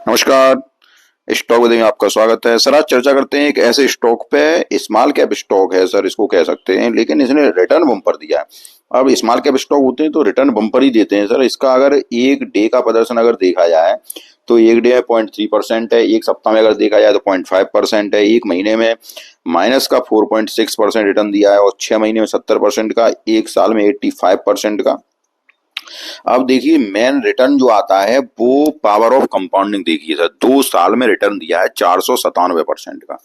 नमस्कार। स्टॉक में आपका स्वागत है सर। आज चर्चा करते हैं एक ऐसे स्टॉक पे, स्मॉल कैप स्टॉक है सर, इसको कह सकते हैं, लेकिन इसने रिटर्न बम्पर दिया है। अब स्मॉल कैप स्टॉक होते हैं तो रिटर्न बम्पर ही देते हैं सर। इसका अगर एक डे का प्रदर्शन अगर देखा जाए तो एक डे में 0.3% है, एक सप्ताह में अगर देखा जाए तो 0.5% है, एक महीने में माइनस का 4.6% रिटर्न दिया है और 6 महीने में 70% का, एक साल में 85% का। अब देखिए मेन रिटर्न जो आता है वो पावर ऑफ कंपाउंडिंग देखिए सर, 2 साल में रिटर्न दिया है 497% का।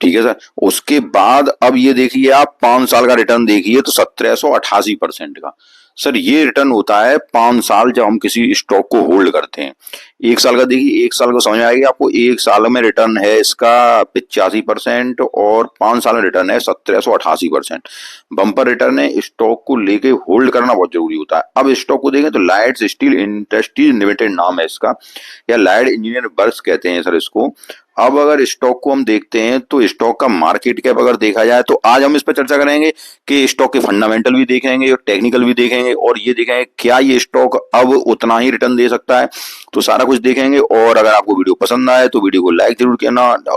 ठीक है सर। उसके बाद अब ये देखिए आप 5 साल का रिटर्न देखिए तो 1788% का। सर ये रिटर्न होता है 5 साल जब हम किसी स्टॉक को होल्ड करते हैं। एक साल का देखिए, एक साल को समझ में आएगी आपको। एक साल में रिटर्न है इसका 85% और 5 साल में रिटर्न है 1788%। बम्पर रिटर्न है। स्टॉक को लेके होल्ड करना बहुत जरूरी होता है। अब स्टॉक को देखें तो लाइट्स स्टील इंडस्ट्रीज लिमिटेड नाम है इसका, या लाइट इंजीनियर वर्क्स कहते हैं सर इसको। अब अगर स्टॉक को हम देखते हैं तो स्टॉक का मार्केट कैप अगर देखा जाए तो आज हम इस पर चर्चा करेंगे कि स्टॉक के फंडामेंटल भी देखेंगे और टेक्निकल भी देखेंगे और ये देखेंगे क्या ये स्टॉक अब उतना ही रिटर्न दे सकता है। तो सारा कुछ देखेंगे। और अगर आपको वीडियो पसंद आए तो वीडियो को लाइक जरूर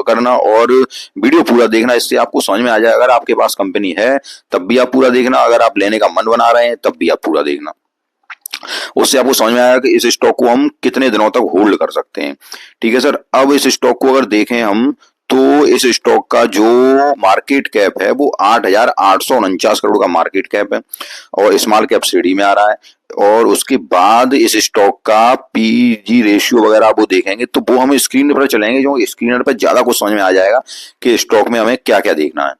करना और वीडियो पूरा देखना, इससे आपको समझ में आ जाए। अगर आपके पास कंपनी है तब भी आप पूरा देखना, अगर आप लेने का मन बना रहे हैं तब भी आप पूरा देखना। उससे आपको समझ में आएगा कि इस स्टॉक को हम कितने दिनों तक होल्ड कर सकते हैं। ठीक है सर। अब इस स्टॉक को अगर देखें हम तो इस स्टॉक का जो मार्केट कैप है वो 8,849 करोड़ का मार्केट कैप है और स्मॉल कैप श्रेणी में आ रहा है। और उसके बाद इस स्टॉक का पीजी रेशियो वगैरह आप वो देखेंगे तो वो हमें स्क्रीन पर चलेंगे, जो स्क्रीन पर ज्यादा कुछ समझ में आ जाएगा कि स्टॉक में हमें क्या क्या देखना है।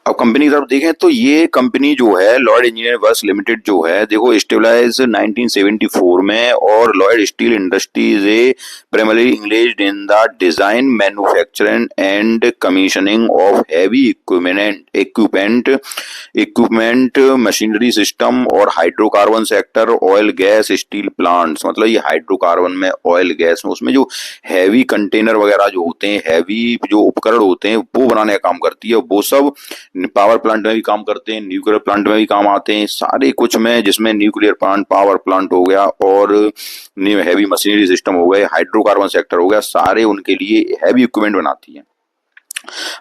अब कंपनी की तरफ देखें तो ये कंपनी जो है लॉयड इंजीनियर वर्क्स लिमिटेड जो है, देखो स्टेबलाइज 1974 में और Lloyd Steel Industries a primary engaged in the design manufacturing and commissioning of heavy equipment machinery system और hydrocarbon sector oil gas steel plants. मतलब ये हाइड्रोकार्बन में, ऑयल गैस में, उसमें जो हैवी कंटेनर वगैरह जो होते हैं, हैवी जो उपकरण होते हैं वो बनाने का काम करती है। वो सब पावर प्लांट में भी काम करते हैं, न्यूक्लियर प्लांट में भी काम आते हैं, सारे कुछ में, जिसमें न्यूक्लियर प्लांट, पावर प्लांट हो गया और हैवी मशीनरी सिस्टम हो गए, हाइड्रोकार्बन सेक्टर हो गया, सारे उनके लिए हैवी इक्विपमेंट बनाती है।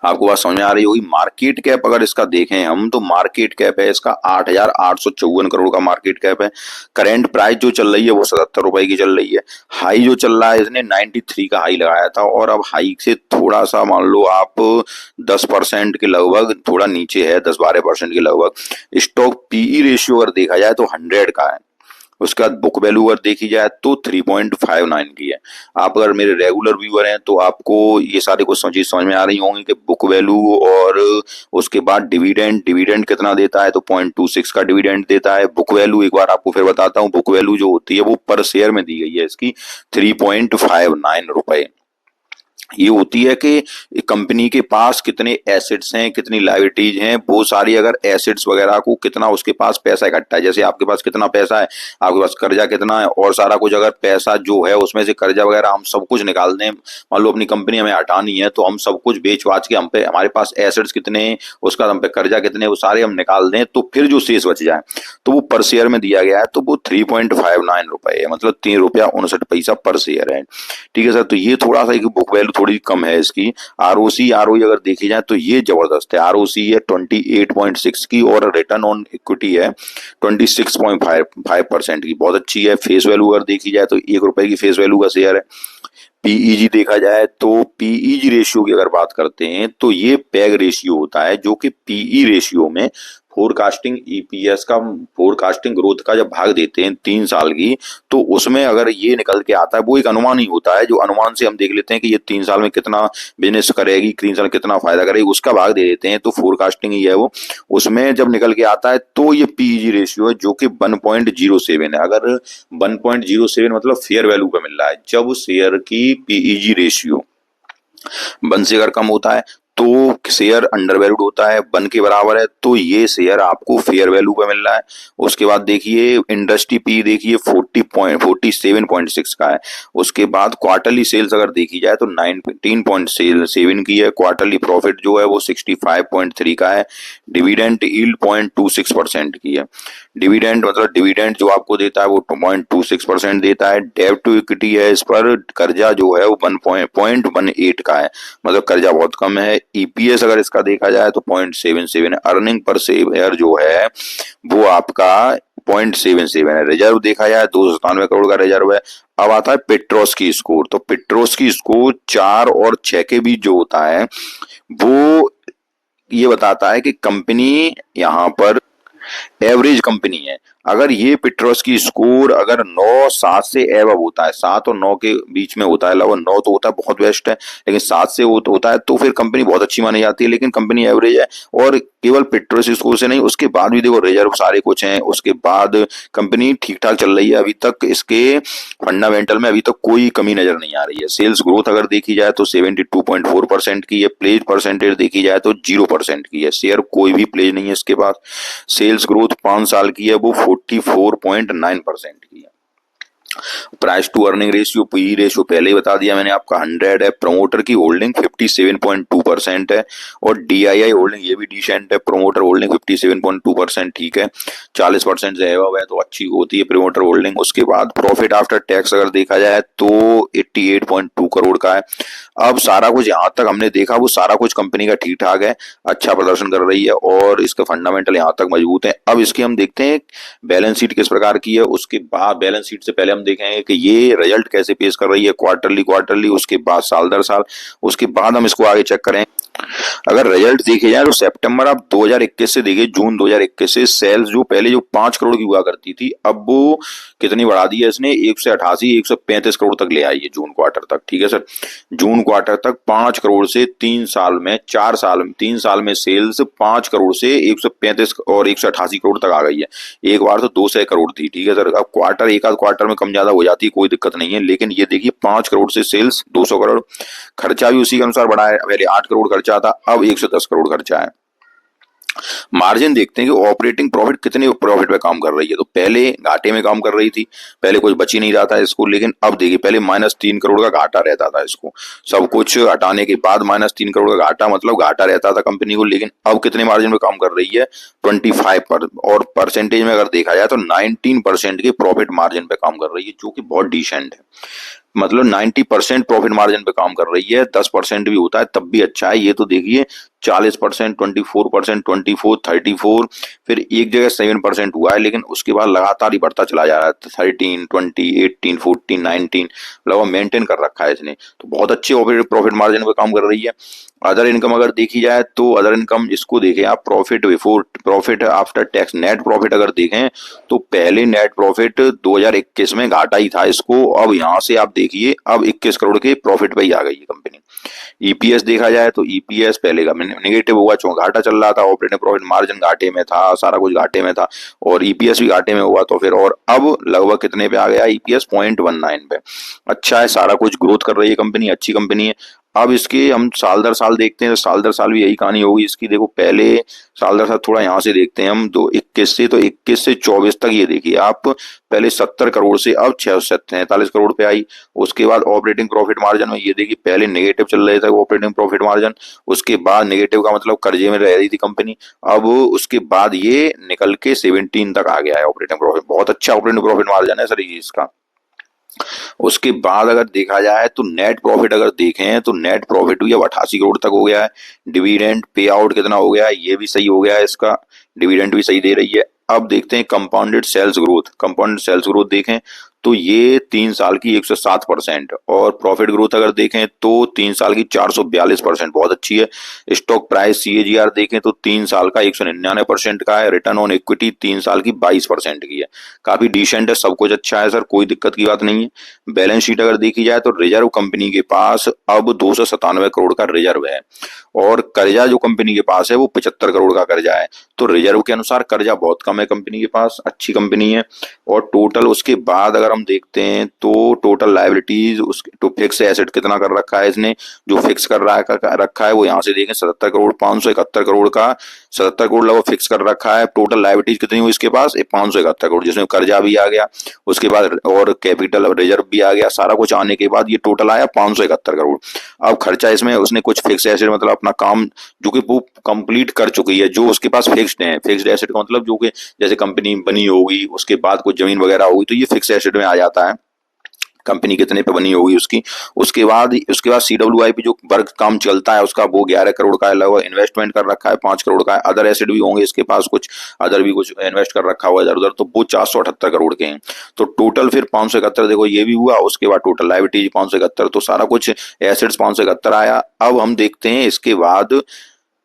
आपको बात समझ में आ रही होगी। मार्केट कैप अगर इसका देखें हम तो मार्केट कैप है इसका 8,854 करोड़ का मार्केट कैप है। करेंट प्राइस जो चल रही है वो 77 रुपए की चल रही है। हाई जो चल रहा है इसने 93 का हाई लगाया था और अब हाई से थोड़ा सा मान लो आप 10% के लगभग थोड़ा नीचे है, 10-12% के लगभग। स्टॉक पीई रेशियो अगर देखा जाए तो 100 का है। उसका बुक वैल्यू अगर देखी जाए तो 3.59 की है। आप अगर मेरे रेगुलर व्यूअर हैं तो आपको ये सारे कुछ चीज समझ में आ रही होंगी कि बुक वैल्यू और उसके बाद डिविडेंड, डिविडेंड कितना देता है तो 0.26 का डिविडेंड देता है। बुक वैल्यू एक बार आपको फिर बताता हूँ, बुक वैल्यू जो होती है वो पर शेयर में दी गई है इसकी 3.59 रुपए। ये होती है कि कंपनी के पास कितने एसेट्स हैं, कितनी लायबिलिटीज हैं, वो सारी अगर एसेट्स वगैरह को कितना उसके पास पैसा इकट्ठा है, जैसे आपके पास कितना पैसा है, आपके पास कर्जा कितना है और सारा कुछ अगर पैसा जो है उसमें से कर्जा वगैरह हम सब कुछ निकाल दें, मान लो अपनी कंपनी हमें हटानी है तो हम सब कुछ बेच बाच के हम पे हमारे पास एसेट्स कितने हैं, उसका हम पे कर्जा कितने, वो सारे हम निकाल दें तो फिर जो शेष बच जाए तो वो पर शेयर में दिया गया है तो वो 3.59 रुपए है, मतलब 3 रुपया 59 पैसा पर शेयर है। ठीक है सर। तो ये थोड़ा सा बुक वैल्यू थोड़ी कम है इसकी। आरओसी आरओई अगर देखी जाए तो ये जबरदस्त है। आरओसी है 28.6 की और रिटर्न ऑन इक्विटी है 26.5% की, बहुत अच्छी है। फेस वैल्यू अगर देखी जाए तो 1 रुपए की फेस वैल्यू का शेयर है। पीईजी देखा जाए तो पीईजी रेशियो की अगर बात करते हैं तो ये पैग रेशियो होता है, जो कि पीई रेशियो में फोरकास्टिंग ईपीएस का, फोरकास्टिंग ग्रोथ का जब भाग देते हैं 3 साल की, तो उसमें अगर ये निकल के आता है, वो एक अनुमान ही होता है, जो अनुमान से हम देख लेते हैं कि ये 3 साल में कितना बिजनेस करेगी, 3 साल में कितना फायदा करेगी, उसका भाग दे देते हैं, तो फोरकास्टिंग ही है वो। उसमें जब निकल के आता है तो ये पीईजी रेशियो है जो कि 1.07 है। अगर 1.07 मतलब फेयर वैल्यू पे मिल रहा है, जब शेयर की पीईजी रेशियो 1 से अगर कम होता है तो शेयर अंडर वैल्यूड होता है, 1 के बराबर है, तो ये शेयर आपको फेयर वैल्यू पे मिल रहा है। उसके बाद देखिए इंडस्ट्री पी देखिए 47.6 का है। उसके बाद क्वार्टरली सेल्स अगर देखी जाए तो 19.7 की है। क्वार्टरली प्रॉफिट जो है वो 65.3 का है। डिविडेंड यील्ड 0.26% की है। डिविडेंड मतलब डिविडेंड जो आपको देता है वो 0.26% देता है। डेब्ट टू इक्विटी है इस पर, कर्जा जो है वो 1.18 का है, मतलब कर्जा बहुत कम है। ईपीएस अगर इसका देखा जाए तो 0.77 है। अर्निंग पर शेयर जो है वो आपका 0.77 है। रिजर्व देखा जाए 297 करोड़ का रिजर्व है। अब आता है पेट्रोस की स्कोर, तो पेट्रोस की स्कोर 4 और 6 के बीच जो होता है वो ये बताता है कि कंपनी यहाँ पर एवरेज कंपनी है। अगर ये पेट्रोस की स्कोर अगर 9 7 से एवब होता है, 7 और 9 के बीच में होता है, लगभग 9 तो होता है बहुत बेस्ट है, लेकिन 7 से वो तो होता है तो फिर कंपनी बहुत अच्छी मानी जाती है। लेकिन कंपनी एवरेज है, और केवल पेट्रोस की स्कोर से नहीं, उसके बाद भी देखो रिजर्व सारे कुछ हैं, उसके बाद कंपनी ठीक ठाक चल रही है। अभी तक इसके फंडामेंटल में अभी तक कोई कमी नजर नहीं आ रही है। सेल्स ग्रोथ अगर देखी जाए तो 72.4% की है। प्लेज परसेंटेज देखी जाए तो 0% की है। शेयर कोई भी प्लेज नहीं है इसके पास। सेल्स ग्रोथ 5 साल की है वो 44.9% की है। Price to earning ratio P ratio पहले ही बता दिया मैंने आपका 100 है। प्रमोटर की होल्डिंग 57.2% है, और डीआईआई होल्डिंग ये भी डिसेंट है। प्रमोटर होल्डिंग 57.2% ठीक है, 40% से एबव है तो अच्छी होती है प्रमोटर होल्डिंग। उसके बाद प्रॉफिट आफ्टर टैक्स अगर देखा जाए तो 88.2 करोड़ का है। अब सारा कुछ यहाँ तक हमने देखा वो सारा कुछ कंपनी का ठीक ठाक है, अच्छा प्रदर्शन कर रही है और इसके फंडामेंटल यहाँ तक मजबूत है। अब इसकी हम देखते हैं बैलेंस शीट किस प्रकार की है। उसके बाद बैलेंस शीट से पहले हम देखेंगे कि ये रिजल्ट कैसे पेश कर रही है, क्वार्टरली, उसके बाद साल दर साल, उसके बाद हम इसको आगे चेक करें। अगर रिजल्ट देखे जाए तो सितंबर आप 2021 से देखिए, जून 2021 से सेल्स जो पहले जो 5 करोड़ की हुआ करती थी, अब वो कितनी बढ़ा दी है इसने, 135 करोड़ तक ले आई है जून क्वार्टर तक। ठीक है सर, जून क्वार्टर तक 5 करोड़ से 3 साल में 3 साल में सेल्स 5 करोड़ से 135 और 188 करोड़ तक आ गई है। एक बार तो 200 करोड़ थी। ठीक है सर, अब क्वार्टर एक आध क्वार्टर में कम ज्यादा हो जाती है, कोई दिक्कत नहीं है, लेकिन ये देखिए 5 करोड़ से सेल्स 200 करोड़। खर्चा भी उसी के अनुसार बढ़ा है, पहले 8 करोड़ खर्चा था, अब 110 करोड़ खर्चा है। मार्जिन देखते हैं कि ऑपरेटिंग प्रॉफिट कितने प्रॉफिट पे काम कर रही है। तो पहले घाटे में काम कर रही थी, पहले कुछ बच ही नहीं रहा था इसको, लेकिन अब देखिए पहले -3 करोड़ का घाटा रहता था इसको, सब कुछ हटाने के बाद -3 करोड़ का घाटा, मतलब घाटा रहता था कंपनी को। लेकिन अब कितने मार्जिन में काम कर रही है, 25 पर, और परसेंटेज में अगर देखा जाए तो 19% के प्रॉफिट मार्जिन पे काम कर रही है, जो कि बहुत डिसेंट है। मतलब 90% प्रॉफिट मार्जिन पे काम कर रही है। 10% भी होता है तब भी अच्छा है। ये तो देखिए 40%, 24%, 24, 34, फिर एक जगह 7% हुआ है, लेकिन उसके बाद लगातार ही बढ़ता चला जा रहा है। 13, 20, 18, 14, 19 लगभग मेंटेन कर रखा है इसने, तो बहुत अच्छे प्रॉफिट मार्जिन पे काम कर रही है। अदर इनकम अगर देखी जाए तो अदर इनकम इसको देखें आप, profit after tax net profit अगर देखें तो पहले नेट प्रॉफिट 2021 में घाटा ही था इसको, अब यहाँ से आप देखिए अब 21 करोड़ के प्रॉफिट पे ही आ गई है कंपनी। ईपीएस देखा जाए तो ईपीएस पहले का नेगेटिव हुआ, घाटा चल रहा था, ऑपरेटिंग प्रॉफिट मार्जिन घाटे में था, सारा कुछ घाटे में था, और ईपीएस भी घाटे में हुआ, तो फिर और अब लगभग कितने पे आ गया ईपीएस, 0.19 पे। अच्छा है, सारा कुछ ग्रोथ कर रही है कंपनी, अच्छी कंपनी है। अब इसके हम साल दर साल देखते हैं तो साल दर साल भी यही कहानी होगी इसकी। देखो पहले साल दर साल थोड़ा यहाँ से देखते हैं हम, तो 21 से 24 तक ये देखिए आप, पहले 70 करोड़ से अब 43 करोड़ पे आई। उसके बाद ऑपरेटिंग प्रॉफिट मार्जिन में ये देखिए पहले नेगेटिव चल रहे थे ऑपरेटिंग प्रॉफिट मार्जिन, उसके बाद नेगेटिव का मतलब कर्जे में रह रही थी कंपनी, अब उसके बाद ये निकल के 17 तक आ गया है ऑपरेटिंग प्रॉफिट। बहुत अच्छा ऑपरेटिंग प्रॉफिट मार्जिन है सर ये इसका। उसके बाद अगर देखा जाए तो नेट प्रॉफिट अगर देखें तो नेट प्रॉफिट भी अब 88 करोड़ तक हो गया है। डिविडेंड पे आउट कितना हो गया है, ये भी सही हो गया है इसका, डिविडेंड भी सही दे रही है। अब देखते हैं कंपाउंडेड सेल्स ग्रोथ देखें तो ये 3 साल की 107%, और प्रॉफिट ग्रोथ अगर देखें तो 3 साल की 442%, बहुत अच्छी है। स्टॉक प्राइस सीएजीआर देखें तो 3 साल का 199% का है। रिटर्न ऑन इक्विटी 3 साल की 22% की है, काफी डिसेंट है, सब कुछ अच्छा है सर, कोई दिक्कत की बात नहीं है। बैलेंस शीट अगर देखी जाए तो रिजर्व कंपनी के पास अब 297 करोड़ का रिजर्व है, और कर्जा जो कंपनी के पास है वो 75 करोड़ का कर्जा है। तो रिजर्व के अनुसार कर्जा बहुत कम है कंपनी के पास, अच्छी कंपनी है। और टोटल उसके बाद अगर अगर हम देखते हैं तो टोटल लायबिलिटीज उस तो फिक्स एसेट कितना कर रखा है इसने, जो फिक्स कर रखा है वो यहाँ से देखें 77 करोड़ 571 करोड़ का 77 करोड़ लगभग फिक्स कर रखा है। टोटल लायबिलिटीज कितनी हुई इसके पास 571 करोड़, जिसमें कर्जा भी आ गया, उसके बाद और कैपिटल रिजर्व भी आ गया, सारा कुछ आने के बाद ये टोटल आया 571 करोड़। अब खर्चा इसमें उसने कुछ फिक्स एसेट मतलब अपना काम जो कि वो कंप्लीट कर चुकी है, जो उसके पास फिक्स्ड है, फिक्स्ड एसेट का मतलब जो कि जैसे कंपनी बनी होगी उसके बाद कुछ जमीन वगैरह होगी तो ये फिक्स एसेट में आ जाता है, कंपनी कितने पे बनी होगी उसकी। उसके बाद CWI पे जो वर्क काम चलता है उसका वो 11 करोड़ का है, लगभग इन्वेस्टमेंट कर रखा है 5 करोड़ का है, अदर एसेट भी होंगे इसके पास कुछ, अदर भी कुछ इन्वेस्ट कर रखा हुआ इधर उधर, तो वो 478 करोड़ के हैं। तो टोटल फिर 571 देखो ये भी हुआ, उसके बाद टोटल लायबिलिटी 571, तो सारा कुछ एसेट्स 571 आया। अब हम देखते हैं इसके बाद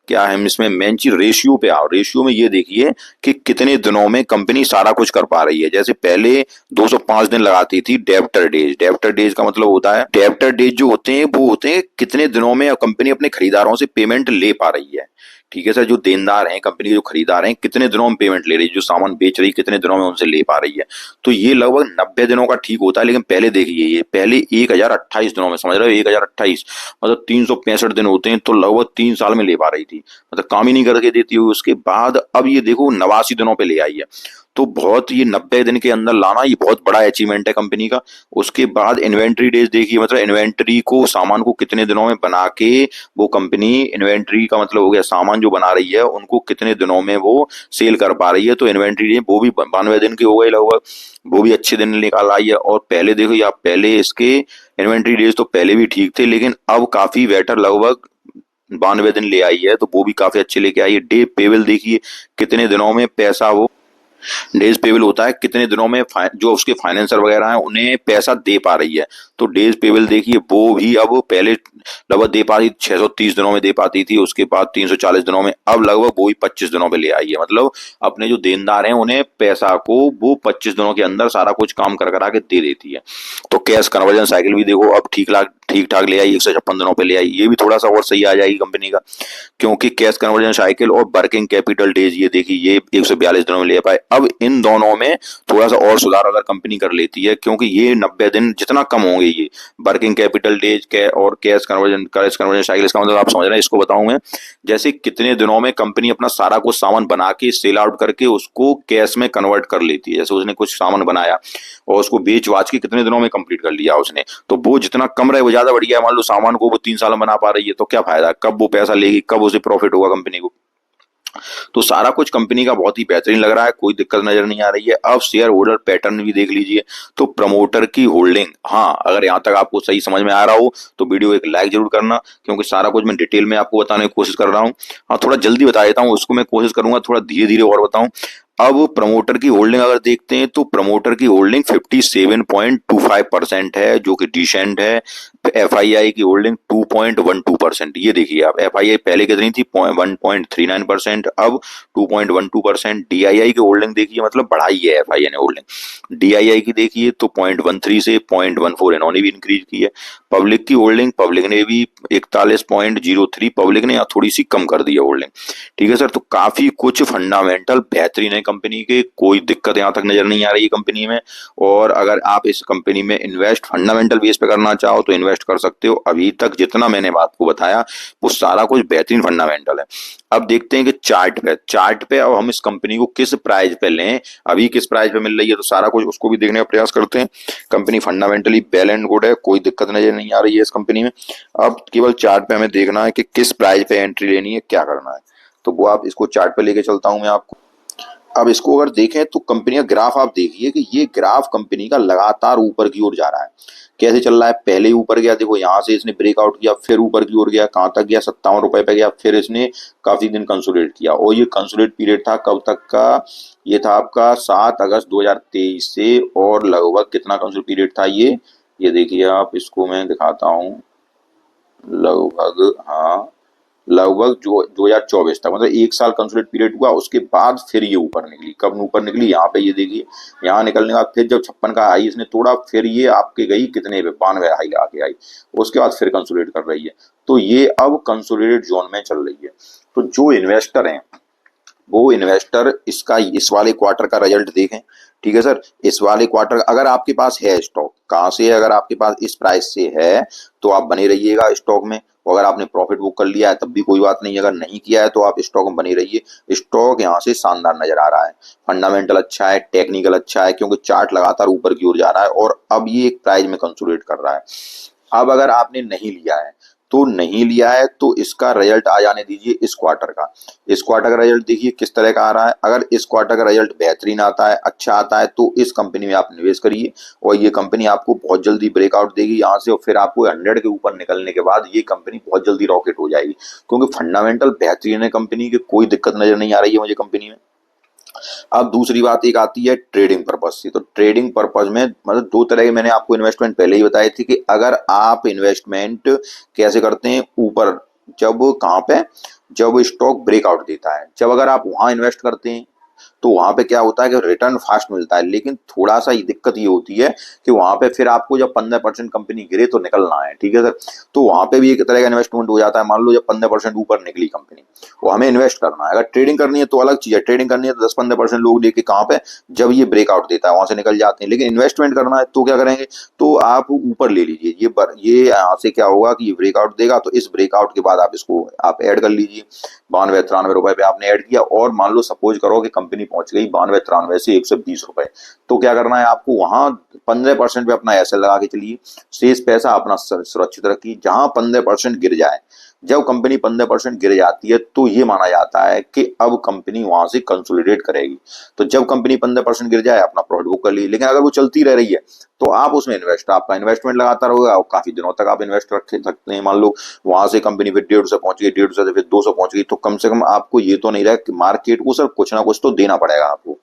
क्या है, हम इसमें मेन चीज रेशियो पे आओ। रेशियो में ये देखिए कि कितने दिनों में कंपनी सारा कुछ कर पा रही है। जैसे पहले 205 दिन लगाती थी डेब्टर डेज। डेब्टर डेज का मतलब होता है, डेब्टर डेज जो होते हैं वो होते हैं कितने दिनों में कंपनी अपने खरीदारों से पेमेंट ले पा रही है। ठीक है सर, जो देनदार हैं कंपनी के, जो खरीदार हैं कितने दिनों में पेमेंट ले रही है, जो सामान बेच रही है कितने दिनों में उनसे ले पा रही है। तो ये लगभग 90 दिनों का ठीक होता है, लेकिन पहले देखिए ये पहले 1028 दिनों में, समझ रहे हो 1028 मतलब 365 दिन होते हैं, तो लगभग 3 साल में ले पा रही थी, मतलब काम ही नहीं करके देती हुई। उसके बाद अब ये देखो 89 दिनों पे ले आई है, तो बहुत ये 90 दिन के अंदर लाना ये बहुत बड़ा अचीवमेंट है कंपनी का। उसके बाद इन्वेंट्री डेज देखिए, मतलब इन्वेंट्री को सामान को कितने दिनों में बना के वो कंपनी, इन्वेंट्री का मतलब हो गया सामान जो बना रही है उनको कितने दिनों में वो सेल कर पा रही है। तो इन्वेंट्री डेज वो भी 92 दिन के हो गए लगभग, वो भी अच्छे दिन निकाल आई है। और पहले देखो या पहले इसके इन्वेंट्री डेज तो पहले भी ठीक थे, लेकिन अब काफी बेटर लगभग 92 दिन ले आई है, तो वो भी काफी अच्छे लेके आई है। डे पेबल देखिए कितने दिनों में पैसा वो, डेज पेबल होता है कितने दिनों में जो उसके फाइनेंसर वगैरह हैं उन्हें पैसा दे पा रही है। तो डेज पेबल देखिए वो भी अब पहले लगभग दे पा रही 630 दिनों में दे पाती थी, उसके बाद 340 दिनों में, अब लगभग वो ही 25 दिनों पे ले आई है। मतलब अपने जो देनदार हैं उन्हें पैसा को वो 25 दिनों के अंदर सारा कुछ काम कर करा के दे देती है। तो कैश कन्वर्जन साइकिल भी देखो अब ठीक ठाक ले आई, 156 दिनों पे ले आई, ये भी थोड़ा सा और सही आ जाएगी कंपनी का, क्योंकि कैश कन्वर्जन साइकिल और वर्किंग कैपिटल डेज ये देखिए ये 142 दिनों में ले पाए। अब इन दोनों में थोड़ा सा और सुधार अगर कंपनी कर लेती है, क्योंकि ये 90 दिन जितना कम होंगे ये वर्किंग कैपिटल डेज के और कैश कन्वर्जन साइकिल, इसका मतलब आप समझ रहे हैं, इसको बताऊं मैं, जैसे कितने दिनों में कंपनी अपना सारा कुछ सामान बना के सेल आउट करके उसको कैश में कन्वर्ट कर लेती है। जैसे उसने कुछ सामान बनाया और उसको बेच वाच के कितने दिनों में कंप्लीट कर लिया उसने, तो वो जितना कम रहे वो ज्यादा बढ़िया है। मान लो सामान को वो 3 साल में बना पा रही है तो क्या फायदा, कब वो पैसा लेगी, कब उसे प्रॉफिट होगा कंपनी को। तो सारा कुछ कंपनी का बहुत ही बेहतरीन लग रहा है, कोई दिक्कत नजर नहीं आ रही है। अब शेयर होल्डर पैटर्न भी देख लीजिए, तो प्रमोटर की होल्डिंग, हाँ अगर यहाँ तक आपको सही समझ में आ रहा हो तो वीडियो एक लाइक जरूर करना, क्योंकि सारा कुछ मैं डिटेल में आपको बताने की कोशिश कर रहा हूँ। हाँ थोड़ा जल्दी बता देता हूँ, उसको मैं कोशिश करूंगा थोड़ा धीरे धीरे और बताऊं। अब प्रमोटर की होल्डिंग अगर देखते हैं तो प्रमोटर की होल्डिंग 57.25% है, जो कि डिसेंट है। FII की होल्डिंग 2.12%, ये देखिए आप, FII पहले कितनी थी 1.39%, अब 2.12%। DII की होल्डिंग देखिए, मतलब बढ़ाई है FII ने होल्डिंग। DII की देखिए तो 0.13 से 0.14 इन्होंने भी इंक्रीज की है। पब्लिक की होल्डिंग, पब्लिक ने भी 41.03, पब्लिक ने थोड़ी सी कम कर दी है होल्डिंग। ठीक है सर, तो काफी कुछ फंडामेंटल बेहतरीन है कंपनी के, कोई दिक्कत यहाँ तक नजर नहीं आ रही है कंपनी में। और अगर आप इस कंपनी में इन्वेस्ट फंडामेंटल बेस पे करना चाहो तो इन्वेस्ट कर सकते हो। अभी तक जितना मैंने आपको बताया वो सारा कुछ बेहतरीन फंडामेंटल है। अब देखते हैं कि चार्ट पे अब हम इस कंपनी को किस प्राइस पे लें, अभी किस प्राइस पे मिल रही है, तो सारा कुछ उसको भी देखने का प्रयास करते हैं। Company fundamentally well and good है, कोई दिक्कत नजर नहीं आ रही है इस कंपनी में। अब केवल चार्ट पे हमें देखना है कि किस प्राइस पे एंट्री लेनी है, क्या करना है, तो वो आप इसको चार्ट पे लेके चलता हूं मैं आपको। अब इसको अगर देखें तो कंपनी का ग्राफ आप देखिए कि ये ग्राफ कंपनी का लगातार ऊपर की ओर जा रहा है। कैसे चल रहा है, पहले ऊपर गया, देखो यहाँ से इसने ब्रेकआउट किया, फिर ऊपर की ओर गया, कहाँ तक गया 57 रुपए पे गया, फिर इसने काफी दिन कंसोलिडेट किया। और ये कंसोलिडेट पीरियड था कब तक का, ये था आपका 7 अगस्त 2023 से, और लगभग कितना कंसोलिडेट पीरियड था ये देखिए आप, इसको मैं दिखाता हूँ, लगभग हाँ लगभग जो 2024 तक, मतलब 1 साल कंसोलिडेट पीरियड हुआ। उसके बाद फिर ये ऊपर निकली, कब ऊपर निकली, यहाँ पे ये देखिए, यहाँ निकलने के बाद फिर जब 56 का हाई इसने तोड़ा, फिर ये आपके गई कितने पे 92 हाई आके आई, उसके बाद फिर कंसोलिडेट कर रही है। तो ये अब कंसोलिडेट जोन में चल रही है। तो जो इन्वेस्टर हैं वो इन्वेस्टर इसका इस वाले क्वार्टर का रिजल्ट देखें। ठीक है सर, इस वाले क्वार्टर अगर आपके पास है स्टॉक, कहाँ से है, अगर आपके पास इस प्राइस से है तो आप बने रहिएगा स्टॉक में। और अगर आपने प्रॉफिट बुक कर लिया है तब भी कोई बात नहीं, अगर नहीं किया है तो आप स्टॉक में बने रहिए। स्टॉक यहाँ से शानदार नजर आ रहा है, फंडामेंटल अच्छा है, टेक्निकल अच्छा है, क्योंकि चार्ट लगातार ऊपर की ओर जा रहा है और अब ये एक प्राइस में कंसोलिडेट कर रहा है। अब अगर आपने नहीं लिया है तो नहीं लिया है, तो इसका रिजल्ट आ जाने दीजिए इस क्वार्टर का। इस क्वार्टर का रिजल्ट देखिए किस तरह का आ रहा है। अगर इस क्वार्टर का रिजल्ट बेहतरीन आता है, अच्छा आता है, तो इस कंपनी में आप निवेश करिए और ये कंपनी आपको बहुत जल्दी ब्रेकआउट देगी यहाँ से, और फिर आपको 100 के ऊपर निकलने के बाद ये कंपनी बहुत जल्दी रॉकेट हो जाएगी, क्योंकि फंडामेंटल बेहतरीन है कंपनी की, कोई दिक्कत नजर नहीं आ रही है मुझे कंपनी में। अब दूसरी बात एक आती है ट्रेडिंग पर्पज से। तो ट्रेडिंग पर्पज में मतलब दो तरह के मैंने आपको इन्वेस्टमेंट पहले ही बताई थी कि अगर आप इन्वेस्टमेंट कैसे करते हैं, ऊपर जब कहाँ पे, जब स्टॉक ब्रेकआउट देता है, जब अगर आप वहां इन्वेस्ट करते हैं तो वहां पे क्या होता है कि रिटर्न फास्ट मिलता है। लेकिन थोड़ा सा ये दिक्कत ये होती है कि वहां पे फिर आपको जब 15% कंपनी गिरे तो निकलना है। ठीक है सर, तो वहां पे भी एक तरह का इन्वेस्टमेंट हो जाता है। मान लो जब 15% ऊपर निकली कंपनी, वो हमें इन्वेस्ट करना है। अगर ट्रेडिंग करनी है तो अलग चीज है, ट्रेडिंग करनी है तो 10-15% लोग लेके कहाँ पे, जब ये ब्रेकआउट देता है वहां से निकल जाते हैं। लेकिन इन्वेस्टमेंट करना है तो क्या करेंगे, तो आप ऊपर ले लीजिए। ये यहाँ से क्या होगा कि ये ब्रेकआउट देगा, तो इस ब्रेकआउट के बाद आप इसको आप ऐड कर लीजिए। 92-93 रुपए पे आपने ऐड किया, और मान लो सपोज करो कि कंपनी पहुंच गई 92-93 से 120 रुपए, तो क्या करना है आपको, वहां 15% पे अपना एसएल लगा के चलिए। शेष पैसा अपना सुरक्षित रखिए। जहां 15% गिर जाए, जब कंपनी 15% गिर जाती है तो ये माना जाता है कि अब कंपनी वहां से कंसोलिडेट करेगी। तो जब कंपनी 15% गिर जाए अपना प्रॉफिट बुक कर ली। लेकिन अगर वो चलती रह रही है तो आप उसमें आपका इन्वेस्टमेंट लगातार होगा और काफी दिनों तक आप इन्वेस्ट रख सकते हैं। मान लो वहां से कंपनी फिर 150 पहुंच गई, 150 से फिर 200 पहुंच गई, तो कम से कम आपको ये तो नहीं रहा कि मार्केट को सर कुछ ना कुछ तो देना पड़ेगा आपको।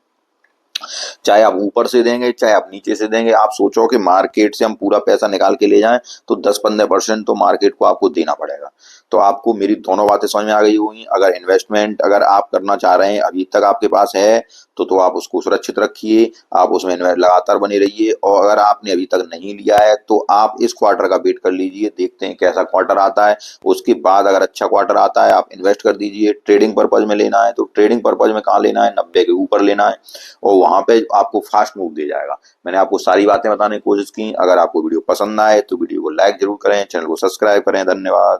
चाहे आप ऊपर से देंगे चाहे आप नीचे से देंगे, आप सोचो कि मार्केट से हम पूरा पैसा निकाल के ले जाएं तो 10-15% तो मार्केट को आपको देना पड़ेगा। तो आपको मेरी दोनों बातें समझ में आ गई होंगी। अगर इन्वेस्टमेंट अगर आप करना चाह रहे हैं, अभी तक आपके पास है, तो आप उसको सुरक्षित रखिए, आप उसमें लगातार बने रहिए। और अगर आपने अभी तक नहीं लिया है तो आप इस क्वार्टर का वेट कर लीजिए, देखते हैं कैसा क्वार्टर आता है। उसके बाद अगर अच्छा क्वार्टर आता है आप इन्वेस्ट कर दीजिए। ट्रेडिंग पर्पज में लेना है तो ट्रेडिंग पर्पज में कहाँ लेना है, 90 के ऊपर लेना है, और वहां पे आपको फास्ट मूव दे जाएगा। मैंने आपको सारी बातें बताने की कोशिश की। अगर आपको वीडियो पसंद आए तो वीडियो को लाइक जरूर करें, चैनल को सब्सक्राइब करें। धन्यवाद।